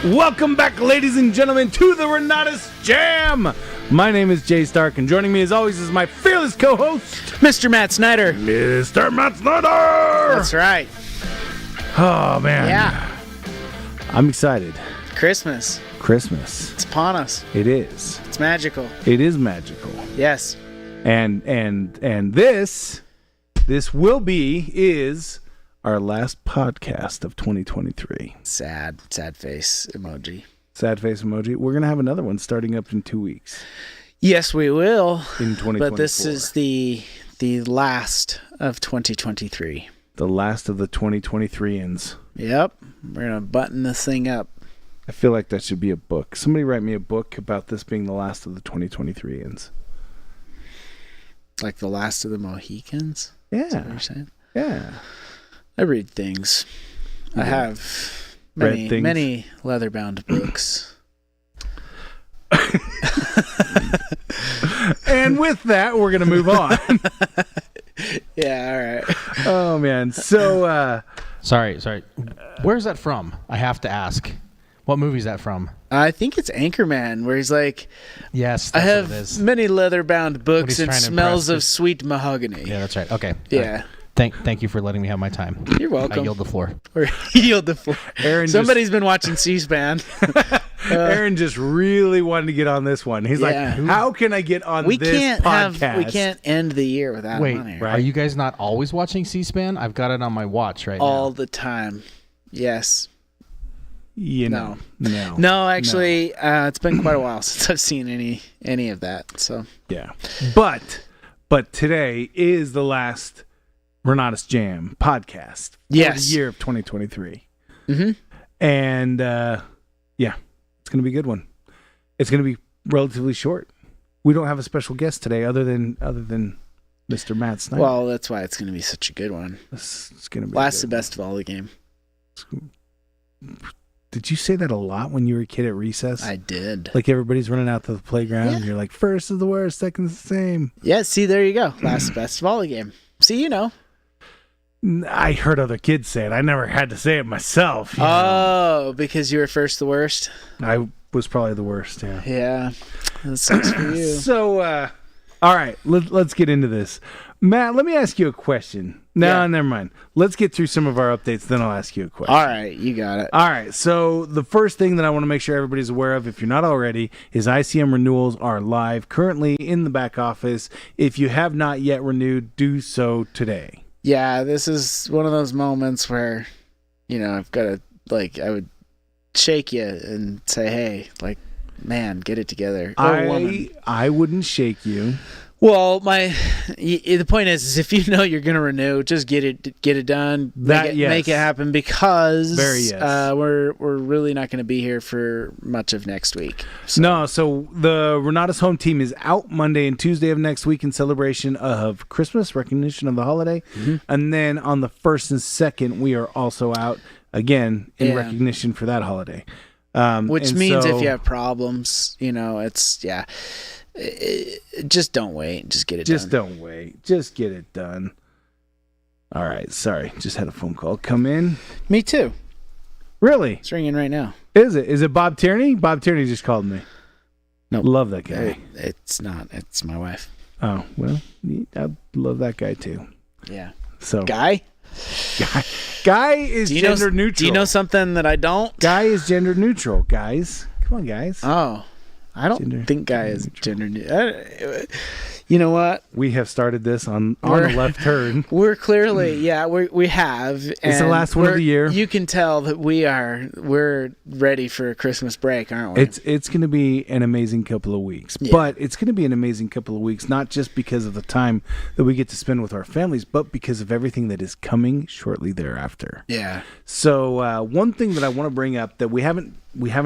Welcome back, ladies and gentlemen, to the Renatus J.A.M. My name is Jay Stark, and joining me as always is my fearless co-host, Mr. Matt Snyder. Mr. Matt Snyder! That's right. Oh, man. Yeah. I'm excited. Christmas. It's upon us. It is. It's magical. It is magical. Yes. And this is our last podcast of 2023. Sad face emoji. Sad face emoji. We're going to have another one starting up in 2 weeks. Yes, we will. In 2024. But this is the last of 2023. The last of the 2023-ins. Yep. We're going to button this thing up. I feel like that should be a book. Somebody write me a book about this being the last of the 2023-ins. Like the last of the Mohicans? Yeah. Is that what you're saying? Yeah. I read things. Yeah. I have many leather-bound books. And with that, we're going to move on. Yeah, all right. Oh, man. So, Sorry. Where's that from? I have to ask. What movie is that from? I think it's Anchorman, where he's like, Yes, I that's what it have is. many leather-bound books and trying to smells impress of sweet mahogany. Yeah, that's right. Okay. Yeah. All right. Thank you for letting me have my time. You're welcome. I yield the floor. Or yield the floor. Aaron Somebody's been watching C-SPAN. Aaron just really wanted to get on this one. He's like, Yeah. how can I get on this podcast? We can't end the year without Wait, money. right. Are you guys not always watching C-SPAN? I've got it on my watch right All now. the time. Yes. You know, no. No, actually, it's been quite a while since I've seen any of that. So Yeah. But today is the last Renatus J.A.M. podcast for Yes. the year of 2023. Mm-hmm. And, yeah, it's going to be a good one. It's going to be relatively short. We don't have a special guest today other than Mr. Matt Snyder. Well, that's why it's going to be such a good one. It's going to be Last the best of all the game. Did you say that a lot when you were a kid at recess? I did. Like everybody's running out to the playground and you're like, first is the worst, second is the same. Yeah, see, there you go. Last the best of all the game. See, you know. I heard other kids say it. I never had to say it myself. you know. Oh, because you were first the worst? I was probably the worst, yeah. Yeah. That sucks for you. So, all right, let's get into this. Matt, let me ask you a question. No, never mind. Let's get through some of our updates, then I'll ask you a question. All right, you got it. All right, so the first thing that I want to make sure everybody's aware of, if you're not already, is ICM renewals are live, currently in the back office. If you have not yet renewed, do so today. Yeah, this is one of those moments where, you know, I've got to, like, I would shake you and say, hey, like, man, get it together. Or woman. I wouldn't shake you. Well, the point is if you know you're going to renew, just get it done. Make it happen because we're really not going to be here for much of next week. So. So the Renatus home team is out Monday and Tuesday of next week in celebration of Christmas, recognition of the holiday. Mm-hmm. And then on the 1st and 2nd, we are also out again in recognition for that holiday. Which means if you have problems, you know, it's, just don't wait. Just get it done. Just don't wait. Just get it done. All right. Sorry. Just had a phone call come in. Me too. Really? It's ringing right now. Is it? Is it Bob Tierney? Bob Tierney just called me. No. Love that guy. It's not. It's my wife. Oh, well, I love that guy too. Yeah. So Guy is gender neutral. Do you know something that I don't? Guy is gender neutral, guys. Come on, guys. Oh. I don't think Guy is gender neutral. You know what? We have started this on the left turn. We're clearly, we have. It's the last one of the year. You can tell that we're ready for a Christmas break, aren't we? It's going to be an amazing couple of weeks. Yeah. But it's going to be an amazing couple of weeks, not just because of the time that we get to spend with our families, but because of everything that is coming shortly thereafter. Yeah. So one thing that I want to bring up that we haven't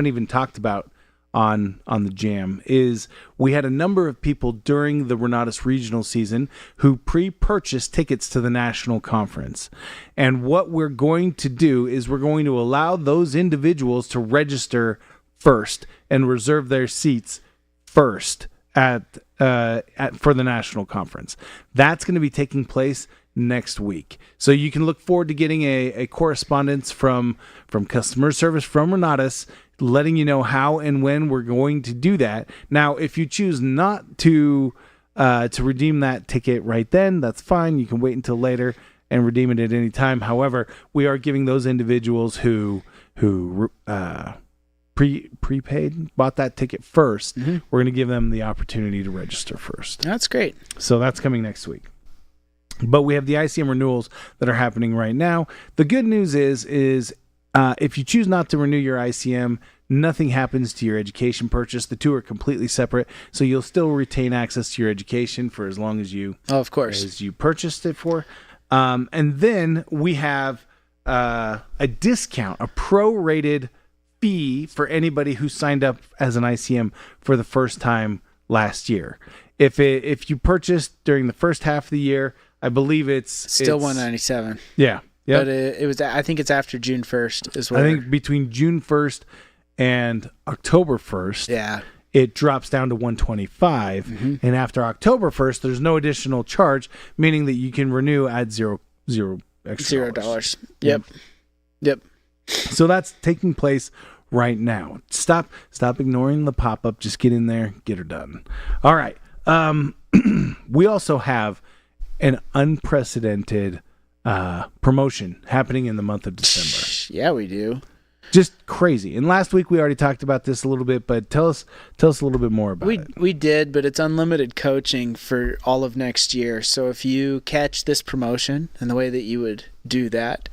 even talked about on the Jam is we had a number of people during the Renatus regional season who pre-purchased tickets to the national conference. And what we're going to do is we're going to allow those individuals to register first and reserve their seats first for the national conference. That's going to be taking place next week. So you can look forward to getting a correspondence from customer service from Renatus letting you know how and when we're going to do that. Now, if you choose not to redeem that ticket right then, that's fine. You can wait until later and redeem it at any time. However, we are giving those individuals who prepaid, bought that ticket first, we're going to give them the opportunity to register first. That's great. So that's coming next week. But we have the ICM renewals that are happening right now. The good news is if you choose not to renew your ICM, nothing happens to your education purchase. The two are completely separate, so you'll still retain access to your education for as long as you, of course, as you purchased it for. And then we have a discount, a prorated fee for anybody who signed up as an ICM for the first time last year. If you purchased during the first half of the year, I believe it's still $197. Yeah. Yep. But it was, I think it's after June 1st is what I think between June 1st and October 1st. Yeah. It drops down to $125, and after October 1st, there's no additional charge, meaning that you can renew at zero extra $0. Yep. So that's taking place right now. Stop ignoring the pop-up. Just get in there, get her done. All right. We also have an unprecedented promotion happening in the month of December. Yeah, we do. Just crazy. And last week we already talked about this a little bit, but tell us a little bit more about it. We did, but it's unlimited coaching for all of next year. So if you catch this promotion, and the way that you would do that,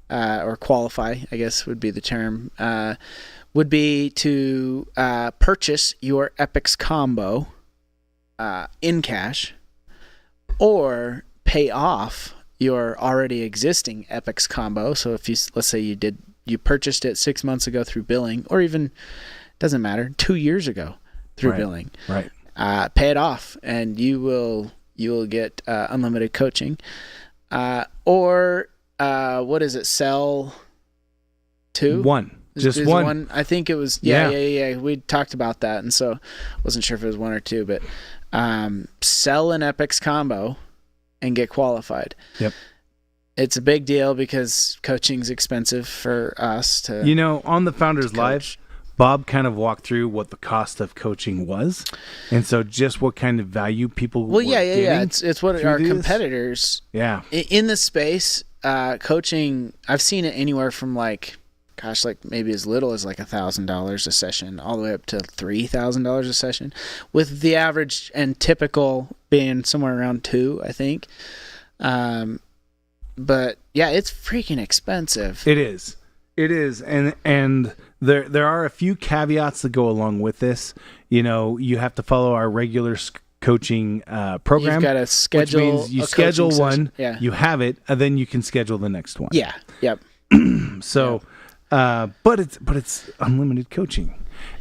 or qualify, I guess would be the term, would be to purchase your Epix combo in cash, or pay off your already existing Epix combo. So if let's say you purchased it 6 months ago through billing, or even, doesn't matter, 2 years ago through billing. Right. Pay it off, and you will get unlimited coaching. Or what is it? Sell two? One. Just one. I think it was. Yeah. We talked about that, and so wasn't sure if it was one or two, but sell an Epix combo and get qualified. Yep. It's a big deal because coaching's expensive for us to. On the Founders Live, Bob kind of walked through what the cost of coaching was, and so just what kind of value people. Well, yeah. It's what our competitors. Yeah. In the space, coaching, I've seen it anywhere from maybe as little as $1,000 a session, all the way up to $3,000 a session, with the average and typical being somewhere around $2,000, I think. But yeah, it's freaking expensive. It is, and there are a few caveats that go along with this. You have to follow our regular coaching program. You've got to schedule. Which means you schedule one, yeah. You have it, and then you can schedule the next one. Yeah. Yep. So, but it's unlimited coaching.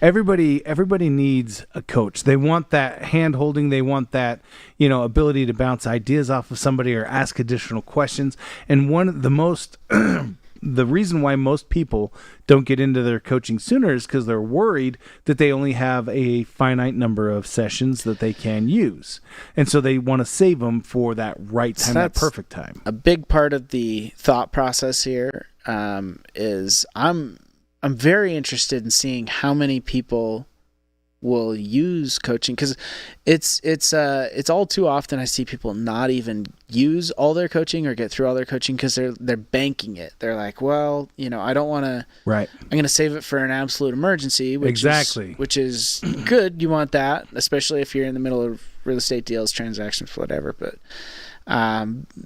Everybody needs a coach. They want that hand holding. They want that, ability to bounce ideas off of somebody or ask additional questions. And one of the most, the reason why most people don't get into their coaching sooner is because they're worried that they only have a finite number of sessions that they can use. And so they want to save them for that right time, that perfect time. A big part of the thought process here is I'm very interested in seeing how many people will use coaching, because it's all too often I see people not even use all their coaching or get through all their coaching because they're banking it. They're like, well, I don't want to. Right. I'm going to save it for an absolute emergency. Which is good. You want that, especially if you're in the middle of real estate deals, transactions, whatever. But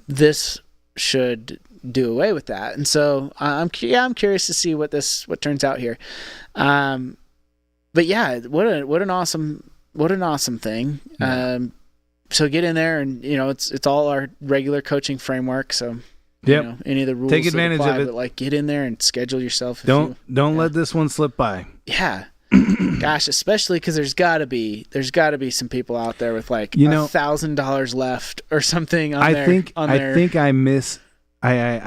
this should do away with that, and so I'm curious to see what turns out here. But yeah, what an awesome thing. Yeah. So get in there, and it's all our regular coaching framework. So any of the rules, take advantage of it. But get in there and schedule yourself. Don't let this one slip by. Yeah. Gosh, especially because there's got to be some people out there with $1,000 left or something. I think I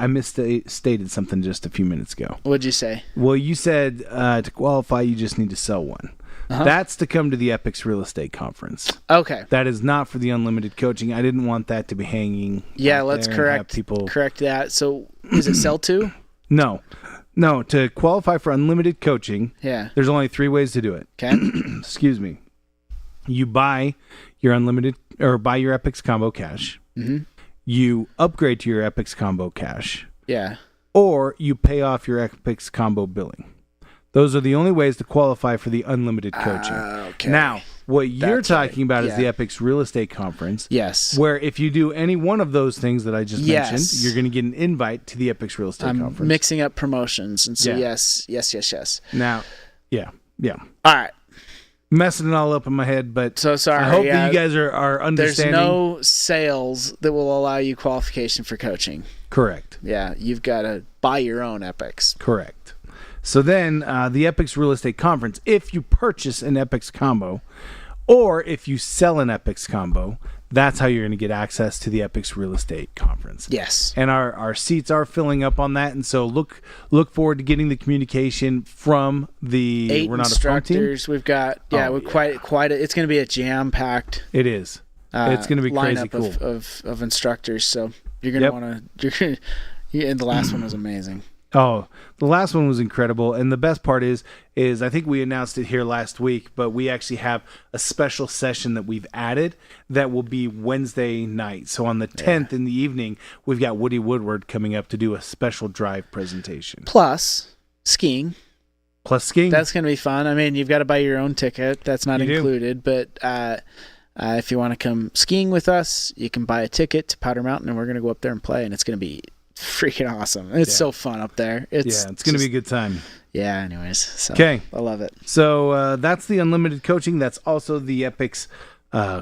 misstated something just a few minutes ago. What'd you say? Well, you said to qualify, you just need to sell one. Uh-huh. That's to come to the Epix Real Estate Conference. Okay. That is not for the unlimited coaching. I didn't want that to be hanging. Yeah, let's correct that. So is it sell to? No. No, to qualify for unlimited coaching, there's only 3 ways to do it. Okay. Excuse me. You buy your unlimited or buy your Epix Combo Cash. Mm-hmm. You upgrade to your Epix Combo Cash. Yeah. Or you pay off your Epix Combo billing. Those are the only ways to qualify for the unlimited coaching. Okay. Now, what you're talking about is the Epix Real Estate Conference. Yes. Where if you do any one of those things that I just mentioned, you're going to get an invite to the Epix Real Estate Conference. I'm mixing up promotions. And so, yes. Now, yeah. All right. Messing it all up in my head, but so sorry. I hope that you guys are understanding. There's no sales that will allow you qualification for coaching. Correct. Yeah, you've got to buy your own Epix. Correct. So then the Epix Real Estate Conference, if you purchase an Epix combo or if you sell an Epix combo, that's how you're going to get access to the Epix Real Estate Conference. Yes. And our seats are filling up on that. And so look forward to getting the communication from the 8 Renatus instructors. team. We've got, quite it's going to be a jam-packed. It is. It's going to be crazy cool. of instructors. So you're going to want to, and the last one was amazing. Oh, the last one was incredible. And the best part is I think we announced it here last week, but we actually have a special session that we've added that will be Wednesday night. So on the 10th in the evening, we've got Woody Woodward coming up to do a special drive presentation. Plus skiing. That's going to be fun. I mean, you've got to buy your own ticket. That's not included. But if you want to come skiing with us, you can buy a ticket to Powder Mountain, and we're going to go up there and play, and it's going to be freaking awesome. It's so fun up there. It's going to be a good time. Yeah, anyways. So okay. I love it. So that's the unlimited coaching. That's also the Epix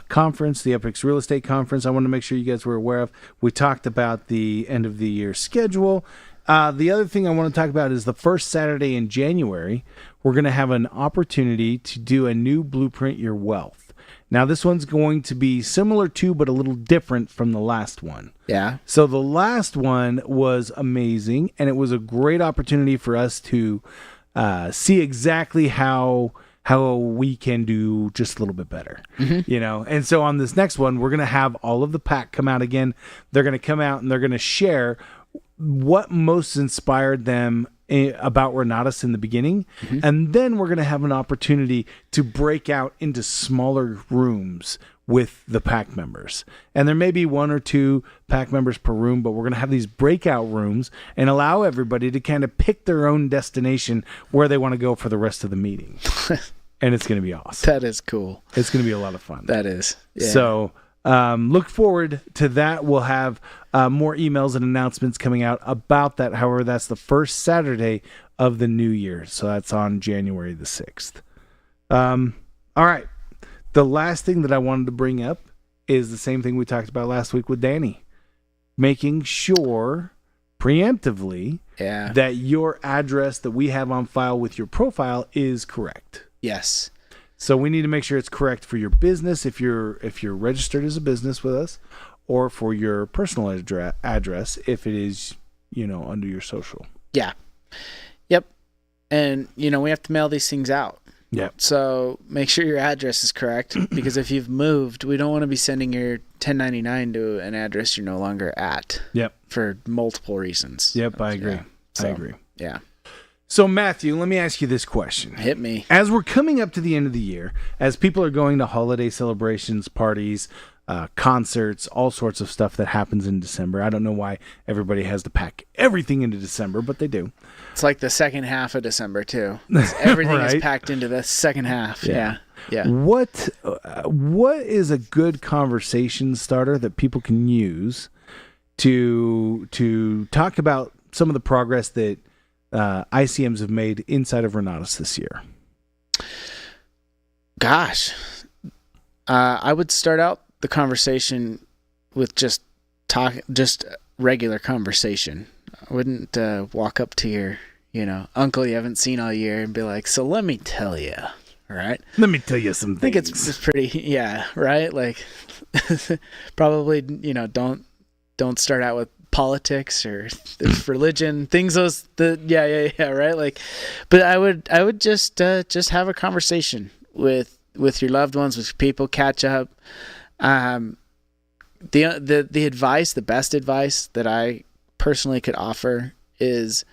conference, the Epix Real Estate Conference. I want to make sure you guys were aware of. We talked about the end of the year schedule. The other thing I want to talk about is the first Saturday in January, we're going to have an opportunity to do a new Blueprint Your Wealth. Now, this one's going to be similar to, but a little different from the last one. Yeah. So the last one was amazing, and it was a great opportunity for us to see exactly how we can do just a little bit better, And so on this next one, we're going to have all of the pack come out again. They're going to come out and they're going to share what most inspired them about Renatus in the beginning. And then we're going to have an opportunity to break out into smaller rooms with the pack members. And there may be 1 or 2 pack members per room, but we're going to have these breakout rooms and allow everybody to kind of pick their own destination where they want to go for the rest of the meeting. And it's going to be awesome. That is cool. It's going to be a lot of fun. That is. Yeah. So look forward to that. We'll have more emails and announcements coming out about that. However, that's the first Saturday of the new year. So that's on January the 6th. All right. The last thing that I wanted to bring up is the same thing we talked about last week with Danny. Making sure preemptively that your address that we have on file with your profile is correct. Yes. So we need to make sure it's correct for your business if you're registered as a business with us, or for your personal address if it is, under your social. Yeah. Yep. And, we have to mail these things out. Yeah. So make sure your address is correct, because if you've moved, we don't want to be sending your 1099 to an address you're no longer at. Yep. For multiple reasons. Yep, I agree. Yeah. So, I agree. Yeah. So, Matthew, let me ask you this question. Hit me. As we're coming up to the end of the year, as people are going to holiday celebrations, parties, concerts, all sorts of stuff that happens in December. I don't know why everybody has to pack everything into December, but they do. It's like the second half of December, too. Everything is packed into the second half. Yeah. What is a good conversation starter that people can use to talk about some of the progress that ICMs have made inside of Renatus this year? Gosh, I would start out the conversation with just regular conversation. I wouldn't walk up to your, uncle you haven't seen all year and be like, "So let me tell you, all right? Let me tell you some things." I think it's pretty, right? Like, probably, don't start out with politics or religion, things right? Like, but I would just have a conversation with your loved ones, with people, catch up. The advice, the best advice that I personally could offer is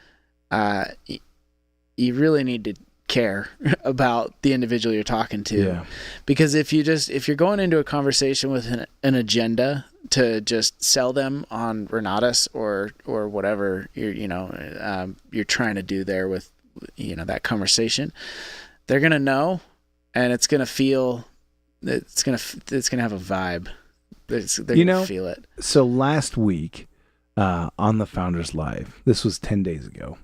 you really need to care about the individual you're talking to. Yeah. Because if you're going into a conversation with an agenda to just sell them on Renatus or whatever you're trying to do there with that conversation, they're gonna know, and it's gonna feel, it's gonna have a vibe. They're gonna feel it. So last week on the Founders Live, this was 10 days ago,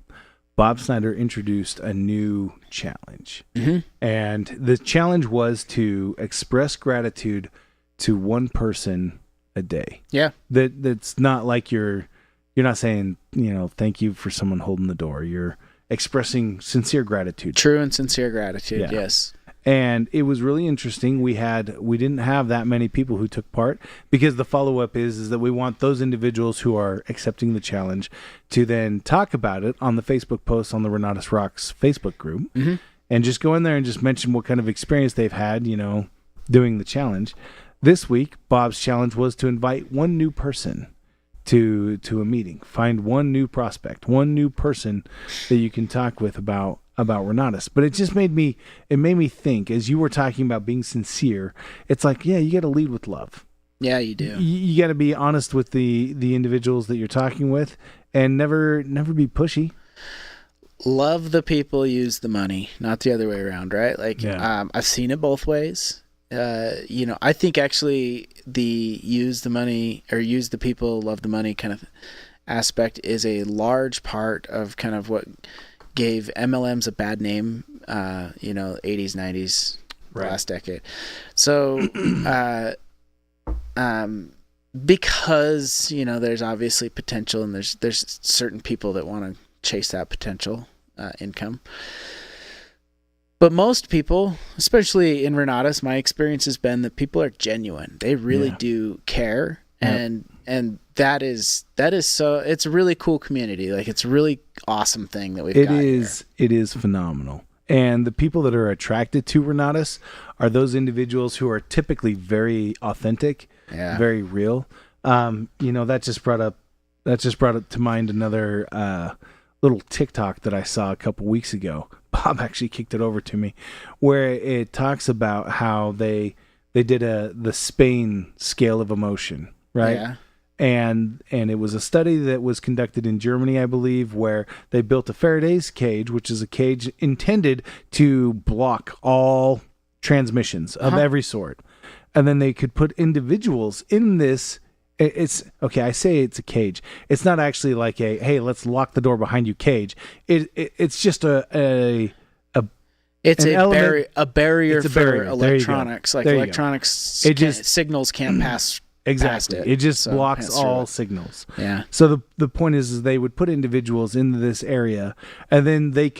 Bob Snyder introduced a new challenge. Mm-hmm. And the challenge was to express gratitude to one person a day. Yeah. That's not like you're not saying, thank you for someone holding the door. You're expressing sincere gratitude. True and sincere gratitude, yeah. Yes. And it was really interesting. We didn't have that many people who took part, because the follow-up is that we want those individuals who are accepting the challenge to then talk about it on the Facebook post on the Renatus Rocks Facebook group, mm-hmm. and just go in there and just mention what kind of experience they've had, doing the challenge. This week, Bob's challenge was to invite one new person to a meeting. Find one new prospect, one new person that you can talk with about Renatus. But it just made me think, as you were talking about being sincere, it's like, yeah, you got to lead with love. Yeah, you do. You got to be honest with the individuals that you're talking with, and never be pushy. Love the people, use the money, not the other way around, right? Like, yeah. I've seen it both ways. I think actually the use the money or use the people, love the money kind of aspect is a large part of kind of what gave MLMs a bad name, 80s, 90s, right. Last decade. So, because, there's obviously potential, and there's certain people that want to chase that potential income. But most people, especially in Renatus, my experience has been that people are genuine. They really do care. Yep. And that is so, it's a really cool community. Like, it's a really awesome thing that we've got here. It is phenomenal. And the people that are attracted to Renatus are those individuals who are typically very authentic, very real. That just brought up to mind another little TikTok that I saw a couple weeks ago. Bob actually kicked it over to me, where it talks about how they did the Spain scale of emotion, right? Yeah. And it was a study that was conducted in Germany, I believe, where they built a Faraday's cage, which is a cage intended to block all transmissions of every sort. And then they could put individuals in this. It's okay. I say it's a cage. It's not actually like hey, let's lock the door behind you cage. It's just a barrier for electronics. Like, electronics, signals can't pass. Exactly. Past it just blocks all signals. Yeah. So the point is they would put individuals into this area, and then they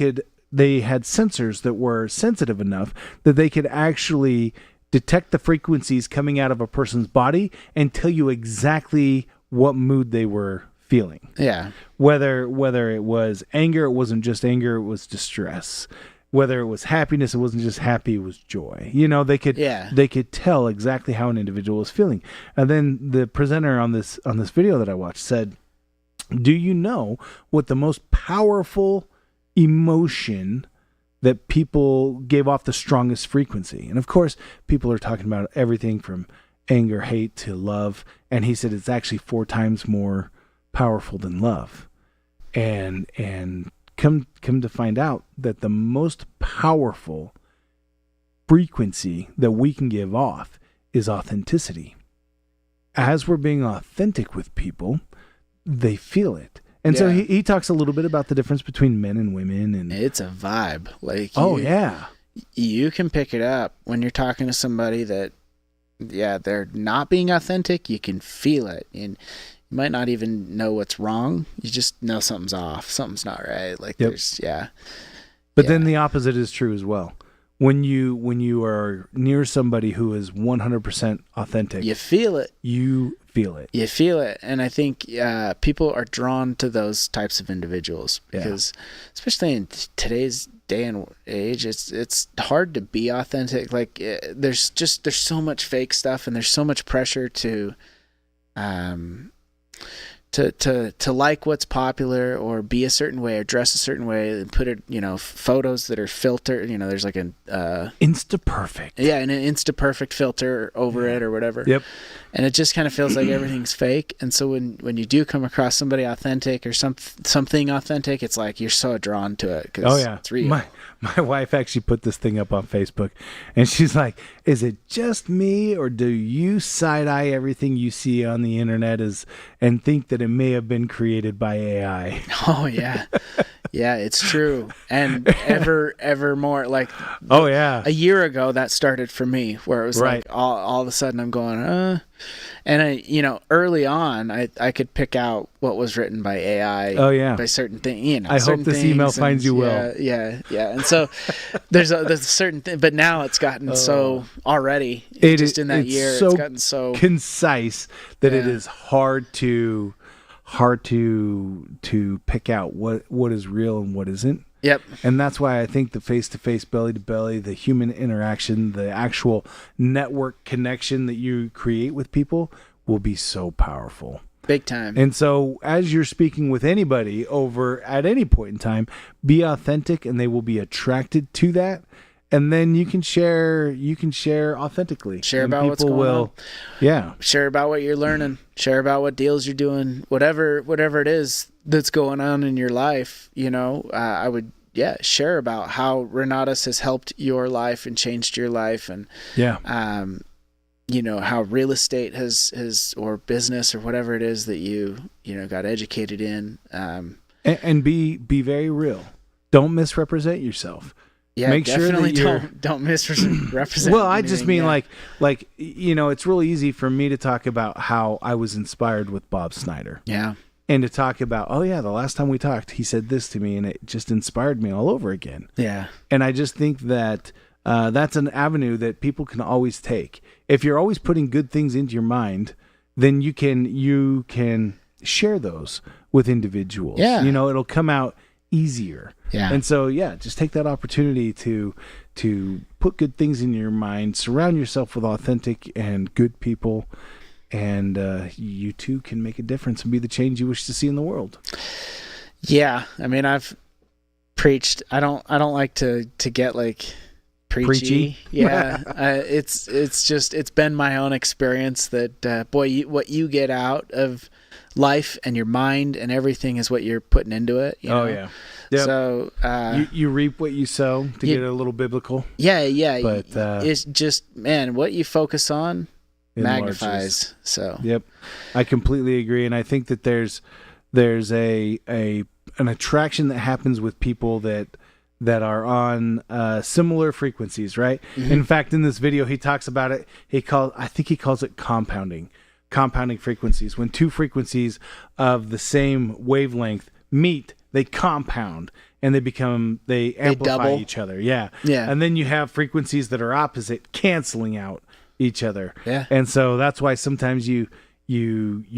had sensors that were sensitive enough that they could actually detect the frequencies coming out of a person's body and tell you exactly what mood they were feeling. Yeah. Whether it was anger, it wasn't just anger, it was distress. Whether it was happiness, it wasn't just happy, it was joy. They could tell exactly how an individual was feeling. And then the presenter on this video that I watched said, "Do you know what the most powerful emotion that people gave off the strongest frequency?" And of course, people are talking about everything from anger, hate to love. And he said it's actually 4 times more powerful than love. And come to find out that the most powerful frequency that we can give off is authenticity. As we're being authentic with people, they feel it. And so he talks a little bit about the difference between men and women, and it's a vibe. Like, you can pick it up when you're talking to somebody that, they're not being authentic. You can feel it, and you might not even know what's wrong. You just know something's off, something's not right. Like, But then the opposite is true as well. When you are near somebody who is 100% authentic, you feel it. You feel it. And I think people are drawn to those types of individuals because, especially in today's day and age, it's hard to be authentic. Like, there's so much fake stuff, and there's so much pressure to to like what's popular or be a certain way or dress a certain way and put it, photos that are filtered, there's like an Insta Perfect. Yeah, and an Insta Perfect filter over it or whatever. Yep. And it just kind of feels like everything's fake. And so when you do come across somebody authentic or something authentic, it's like you're so drawn to it because it's real. My wife actually put this thing up on Facebook, and she's like, is it just me, or do you side-eye everything you see on the internet and think that it may have been created by AI? Oh, yeah. Yeah, it's true. And ever more, like, a year ago, that started for me, where it was like all of a sudden I'm going, and early on, I could pick out what was written by AI. Oh, yeah. By certain things, I hope this email finds you well. Yeah. And so there's a certain thing, but now it's gotten so already, just in that year, it's gotten so concise that it is hard to pick out what is real and what isn't. Yep. And that's why I think the face-to-face, belly-to-belly, the human interaction, the actual network connection that you create with people will be so powerful. Big time. And so as you're speaking with anybody over at any point in time, be authentic and they will be attracted to that. And then you can share authentically. Share about what's going on. Yeah. Share about what you're learning. Share about what deals you're doing. Whatever it is that's going on in your life, I would share about how Renatus has helped your life and changed your life, and how real estate has or business or whatever it is that you got educated in. And be very real. Don't misrepresent yourself. Yeah, make definitely sure that don't misrepresent. Well, I just mean like it's really easy for me to talk about how I was inspired with Bob Snyder. Yeah. And to talk about, the last time we talked, he said this to me, and it just inspired me all over again. Yeah. And I just think that that's an avenue that people can always take. If you're always putting good things into your mind, then you can share those with individuals. Yeah. It'll come out easier. Yeah. And so, just take that opportunity to put good things in your mind, surround yourself with authentic and good people, and you too can make a difference and be the change you wish to see in the world. Yeah. I mean, I've preached. I don't like to get like preachy. Yeah. It's been my own experience that what you get out of life and your mind and everything is what you're putting into it. Oh yeah. Yep. So you reap what you sow, to get a little bibiblical. Yeah. But it's just, man, what you focus on magnifies. So yep, I completely agree, and I think that there's an attraction that happens with people that are on similar frequencies, right? Mm-hmm. In fact, in this video, he talks about it. I think he calls it compounding frequencies. When two frequencies of the same wavelength meet, they compound and they amplify each other. Yeah. And then you have frequencies that are opposite, canceling out each other. Yeah. And so that's why sometimes you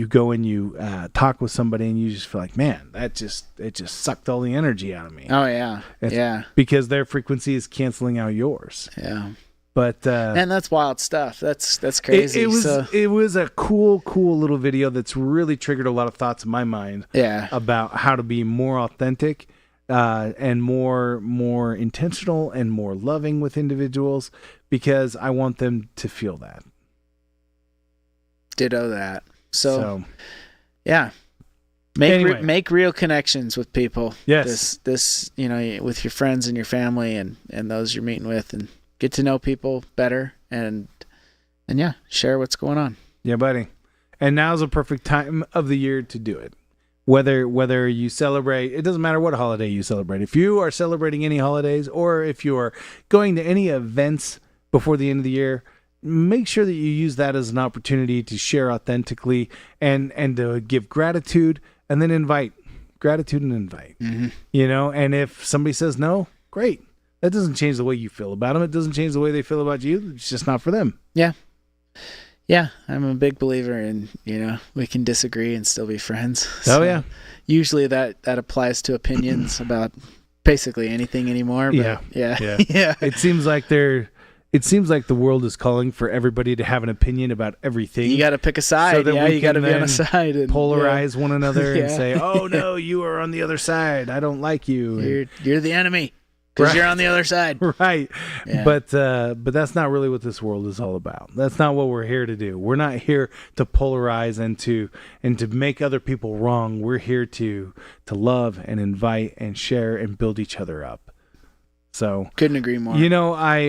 go and you talk with somebody and you just feel like, man, it just sucked all the energy out of me. Oh yeah. Because their frequency is canceling out yours. Yeah. But and that's wild stuff. That's crazy. It was a cool little video that's really triggered a lot of thoughts in my mind. Yeah. About how to be more authentic, and more intentional and more loving with individuals, because I want them to feel that. Ditto that. So yeah. Make real connections with people. Yes. This with your friends and your family and those you're meeting with, and get to know people better and share what's going on. Yeah, buddy. And now's a perfect time of the year to do it. Whether you celebrate, it doesn't matter what holiday you celebrate. If you are celebrating any holidays, or if you are going to any events before the end of the year, make sure that you use that as an opportunity to share authentically and to give gratitude, and then invite. Gratitude and invite. Mm-hmm. And if somebody says no, great. That doesn't change the way you feel about them. It doesn't change the way they feel about you. It's just not for them. Yeah. Yeah, I'm a big believer in, we can disagree and still be friends. So, yeah. Usually that applies to opinions about basically anything anymore. But yeah. It seems like it seems like the world is calling for everybody to have an opinion about everything. You got to pick a side. So you got to be on a side. And, polarize one another and say, oh, no, you are on the other side. I don't like you. You're the enemy because you're on the other side. Right. Yeah. But that's not really what this world is all about. That's not what we're here to do. We're not here to polarize and to make other people wrong. We're here to love and invite and share and build each other up. So couldn't agree more.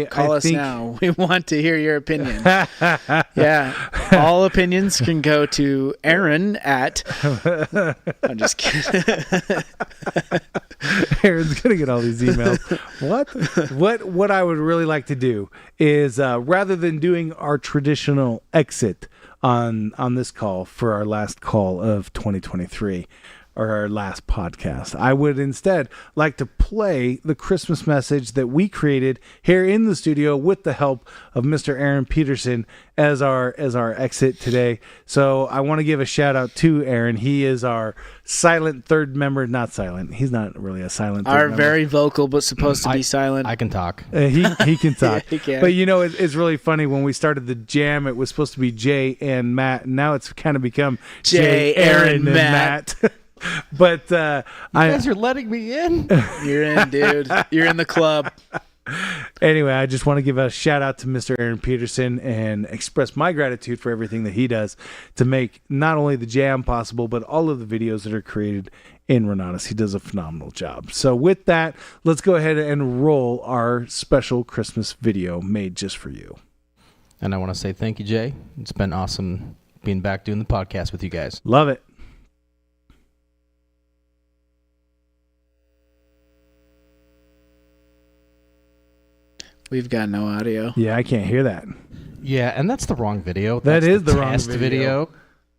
Call us now. We want to hear your opinion. Yeah, all opinions can go to Aaron at. I'm just kidding. Aaron's gonna get all these emails. What I would really like to do is rather than doing our traditional exit on this call for our last call of 2023. Or our last podcast, I would instead like to play the Christmas message that we created here in the studio with the help of Mr. Aaron Peterson as our exit today. So I want to give a shout out to Aaron. He is our silent third member. Not silent. He's not really a silent third member. Very vocal, but supposed to be silent. I can talk. He can talk. He can. But it's really funny. When we started the J.A.M, it was supposed to be Jay and Matt. And now it's kind of become Jay, Aaron, and Matt. But you guys are letting me in. You're in, dude. You're in the club. Anyway, I just want to give a shout out to Mr. Aaron Peterson and express my gratitude for everything that he does to make not only the J.A.M possible, but all of the videos that are created in Renatus. He does a phenomenal job. So with that, let's go ahead and roll our special Christmas video made just for you. And I want to say thank you, Jay. It's been awesome being back doing the podcast with you guys. Love it. We've got no audio. Yeah, I can't hear that. Yeah, and that's the wrong video. That is the wrong video.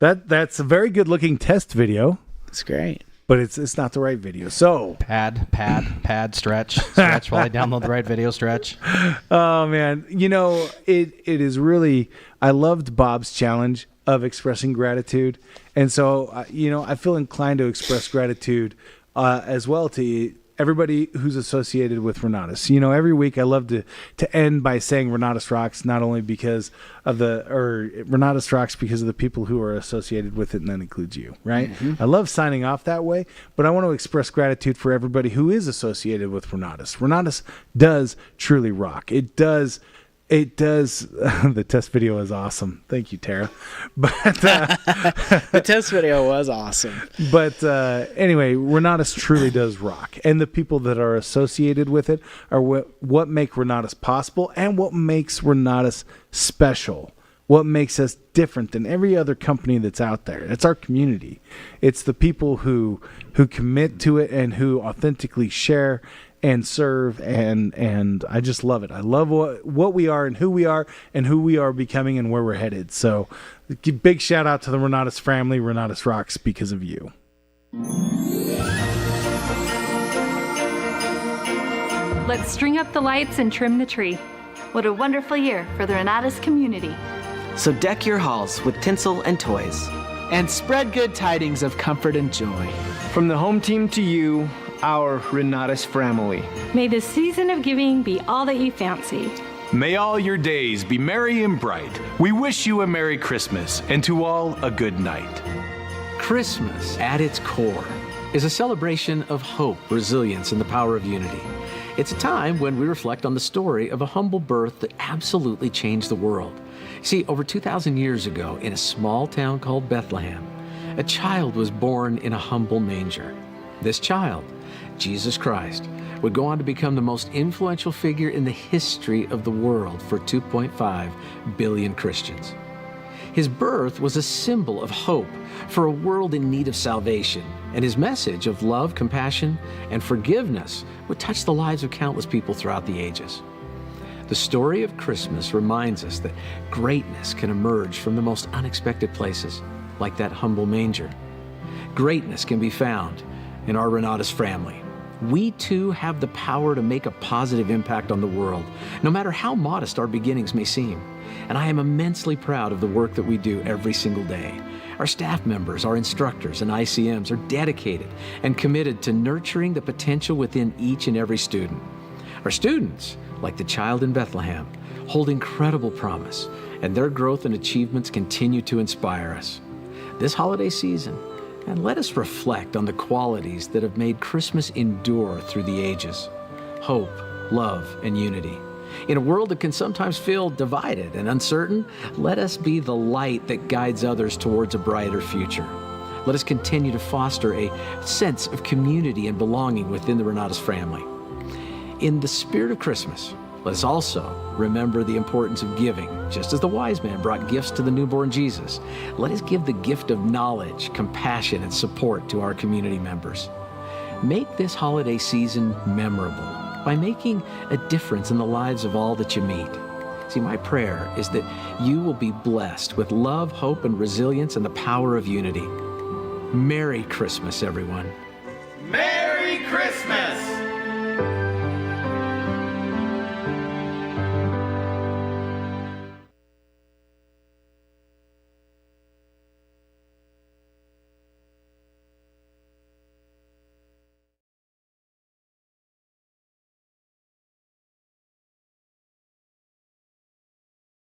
That's a very good looking test video. It's great. But it's not the right video. So pad, stretch while I download the right video, stretch. Oh man, it is really. I loved Bob's challenge of expressing gratitude, and so I feel inclined to express gratitude as well to everybody who's associated with Renatus. Every week I love to end by saying Renatus rocks, not only because of Renatus rocks because of the people who are associated with it, and that includes you, right? Mm-hmm. I love signing off that way, but I want to express gratitude for everybody who is associated with Renatus. Renatus does truly rock. It does. The test video is awesome. Thank you, Tara. But the test video was awesome. But anyway, Renatus truly does rock, and the people that are associated with it are what make Renatus possible, and what makes Renatus special. What makes us different than every other company that's out there. It's our community. It's the people who commit to it and who authentically share and serve, and I just love it. I love what we are and who we are becoming and where we're headed. So big shout out to the Renatus family. Renatus rocks because of you. Let's string up the lights and trim the tree. What a wonderful year for the Renatus community. So deck your halls with tinsel and toys. And spread good tidings of comfort and joy. From the home team to you, our Renatus family. May the season of giving be all that you fancy. May all your days be merry and bright. We wish you a Merry Christmas, and to all a good night. Christmas, at its core, is a celebration of hope, resilience, and the power of unity. It's a time when we reflect on the story of a humble birth that absolutely changed the world. See, over 2,000 years ago, in a small town called Bethlehem, a child was born in a humble manger. This child, Jesus Christ, would go on to become the most influential figure in the history of the world for 2.5 billion Christians. His birth was a symbol of hope for a world in need of salvation, and his message of love, compassion, and forgiveness would touch the lives of countless people throughout the ages. The story of Christmas reminds us that greatness can emerge from the most unexpected places, like that humble manger. Greatness can be found in our Renatus family. We too have the power to make a positive impact on the world, no matter how modest our beginnings may seem. And I am immensely proud of the work that we do every single day. Our staff members, our instructors, and ICMs are dedicated and committed to nurturing the potential within each and every student. Our students, like the child in Bethlehem, hold incredible promise, and their growth and achievements continue to inspire us. This holiday season, and let us reflect on the qualities that have made Christmas endure through the ages: hope, love, and unity. In a world that can sometimes feel divided and uncertain, let us be the light that guides others towards a brighter future. Let us continue to foster a sense of community and belonging within the Renatus family. In the spirit of Christmas, let us also remember the importance of giving. Just as the wise man brought gifts to the newborn Jesus, let us give the gift of knowledge, compassion, and support to our community members. Make this holiday season memorable by making a difference in the lives of all that you meet. See, my prayer is that you will be blessed with love, hope, and resilience and the power of unity. Merry Christmas, everyone. Merry Christmas!